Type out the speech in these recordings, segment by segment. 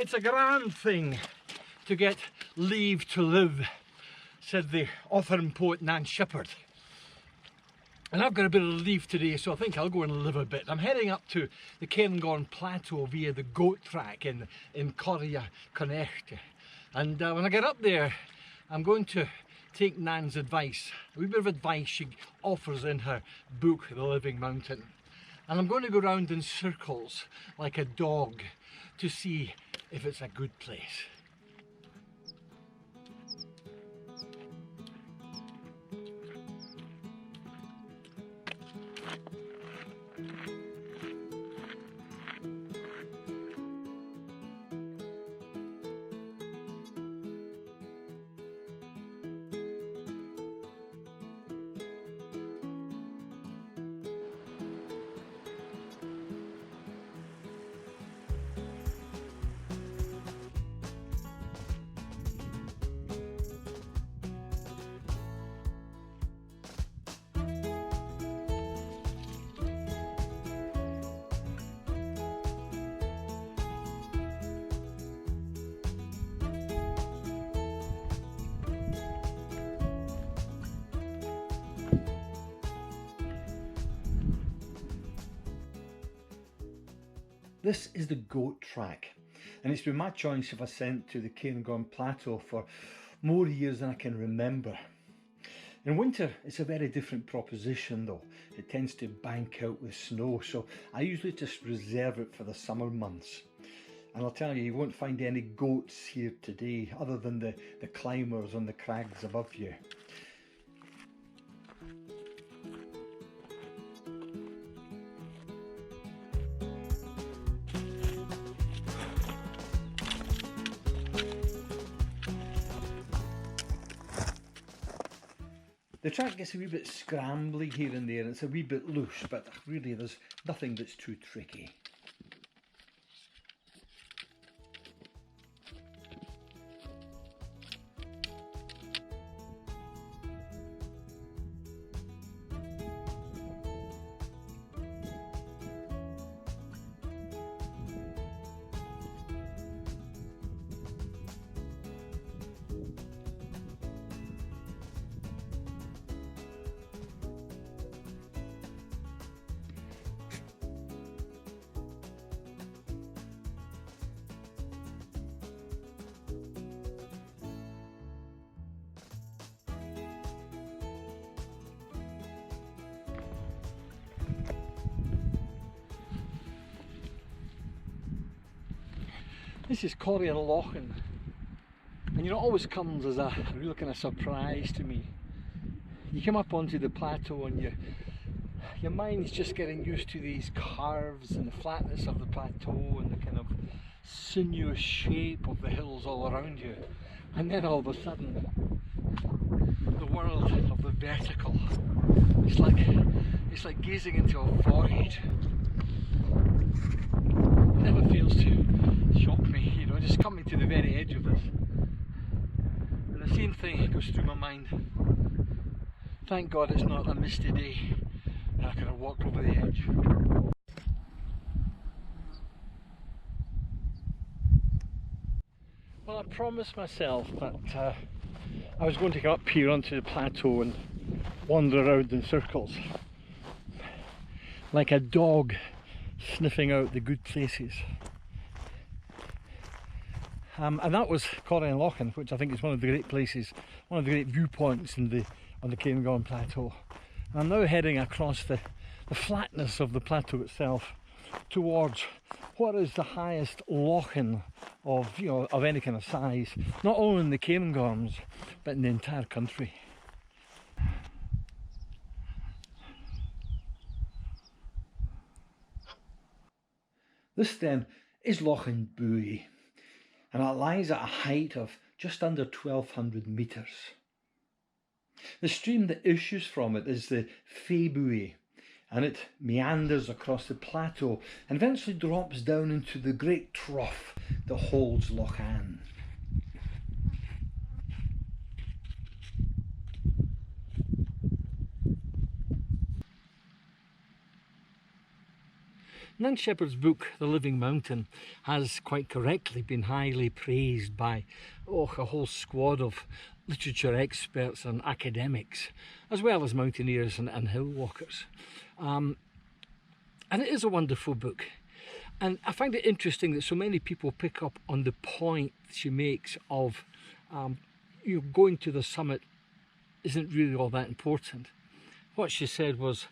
It's a grand thing to get leave to live, said the author and poet Nan Shepherd. And I've got a bit of leave today, so I think I'll go and live a bit. I'm heading up to the Cairngorm Plateau via the goat track in Corie, and when I get up there, I'm going to take Nan's advice, a wee bit of advice she offers in her book, The Living Mountain. And I'm going to go round in circles like a dog to see if it's a good place. This is the goat track, and it's been my choice of ascent to the Cairngorm Plateau for more years than I can remember. In winter it's a very different proposition though. It tends to bank out with snow, so I usually just reserve it for the summer months. And I'll tell you, you won't find any goats here today other than the climbers on the crags above you. The track gets a wee bit scrambly here and there, and it's a wee bit loose, but really there's nothing that's too tricky. This is Corie and Lochain, and you know, it always comes as a real kind of surprise to me. You come up onto the plateau and your mind's just getting used to these curves and the flatness of the plateau and the kind of sinuous shape of the hills all around you, and then all of a sudden the world of the vertical, it's like gazing into a void. It never fails to shock me, you know, just coming to the very edge of this, and the same thing goes through my mind. Thank God it's not a misty day and I could have walked over the edge. Well, I promised myself that I was going to go up here onto the plateau and wander around in circles like a dog sniffing out the good places. And that was Corie and Lochain, which I think is one of the great places, one of the great viewpoints on the Cairngorm Plateau. And I'm now heading across the flatness of the plateau itself towards what is the highest Lochain of any kind of size, not only in the Cairngorms but in the entire country. This then is Lochain Buoy, and it lies at a height of just under 1200 metres. The stream that issues from it is the Buoy, and it meanders across the plateau and eventually drops down into the great trough that holds Lochain. Nan Shepherd's book, The Living Mountain, has quite correctly been highly praised by a whole squad of literature experts and academics, as well as mountaineers and hill walkers. And it is a wonderful book. And I find it interesting that so many people pick up on the point she makes of going to the summit isn't really all that important. What she said was,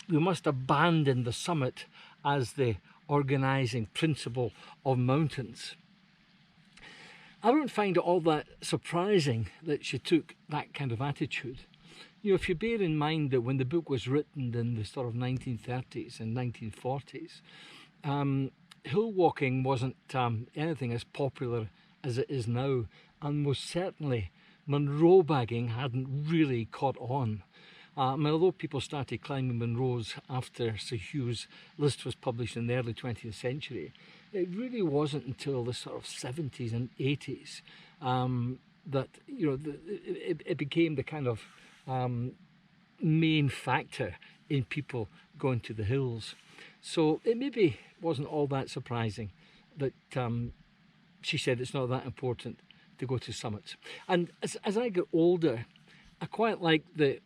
we must abandon the summit as the organising principle of mountains. I don't find it all that surprising that she took that kind of attitude. You know, if you bear in mind that when the book was written in the sort of 1930s and 1940s, hill walking wasn't anything as popular as it is now, and most certainly Munro bagging hadn't really caught on. Although people started climbing Munros after Sir Hugh's list was published in the early 20th century, it really wasn't until the sort of 70s and 80s that it became the kind of main factor in people going to the hills. So it maybe wasn't all that surprising that she said it's not that important to go to summits. And as I get older, I quite like the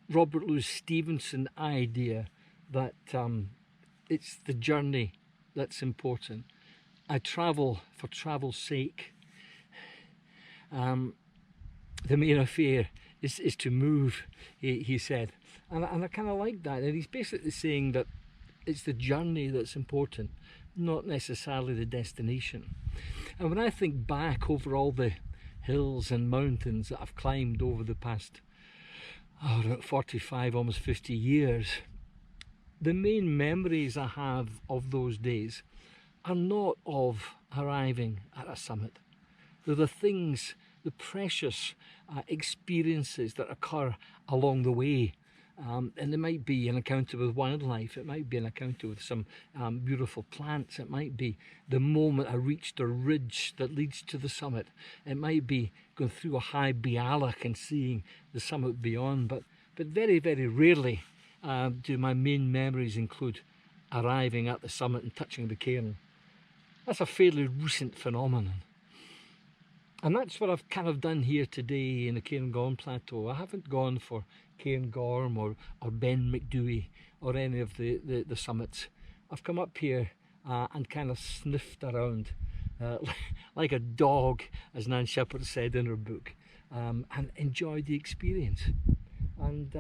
Robert Louis Stevenson idea that it's the journey that's important. I travel for travel's sake. The main affair is to move, he said. And I kind of like that. And he's basically saying that it's the journey that's important, not necessarily the destination. And when I think back over all the hills and mountains that I've climbed over the past 45, almost 50 years, the main memories I have of those days are not of arriving at a summit. They're the things, the precious experiences that occur along the way. And it might be an encounter with wildlife, it might be an encounter with some beautiful plants, it might be the moment I reached a ridge that leads to the summit, it might be going through a high bialach and seeing the summit beyond, but very, very rarely do my main memories include arriving at the summit and touching the cairn. That's a fairly recent phenomenon. And that's what I've kind of done here today in the Cairngorm Plateau. I haven't gone for Cairngorm or Ben McDooey or any of the summits. I've come up here and kind of sniffed around like a dog, as Nan Shepherd said in her book, and enjoyed the experience. And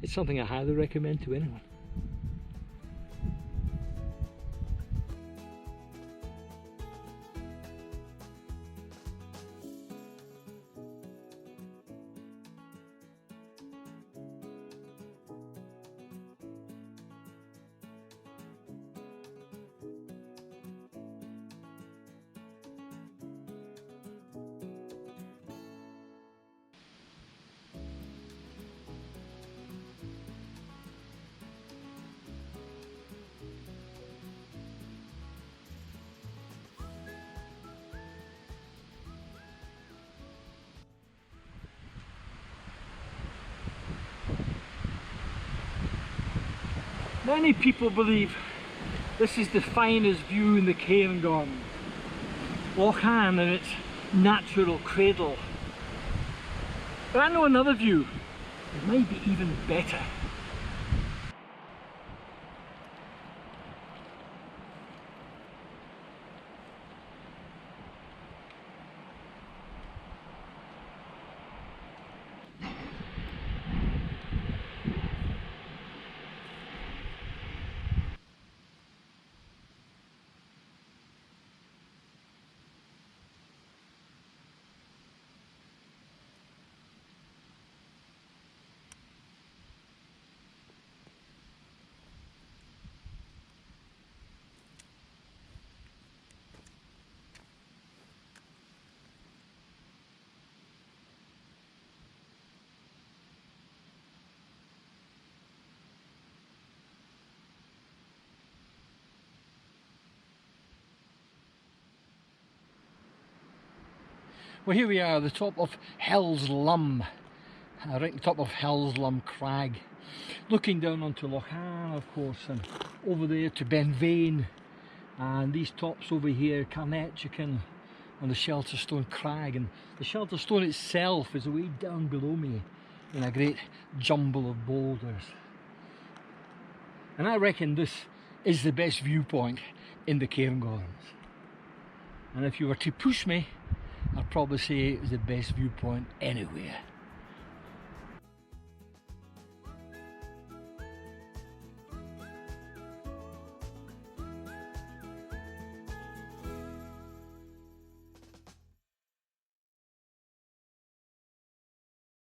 it's something I highly recommend to anyone. Many people believe this is the finest view in the Cairngorms. Lochain in its natural cradle. But I know another view that might be even better. Well, here we are, the top of Hell's Lum, right on the top of Hellslum Crag, looking down onto Lochain, of course, and over there to Benvein, and these tops over here, Cairngorms and the Shelterstone Crag, and the Shelterstone itself is way down below me in a great jumble of boulders. And I reckon this is the best viewpoint in the Cairngorms. And if you were to push me, I'd probably say it was the best viewpoint anywhere.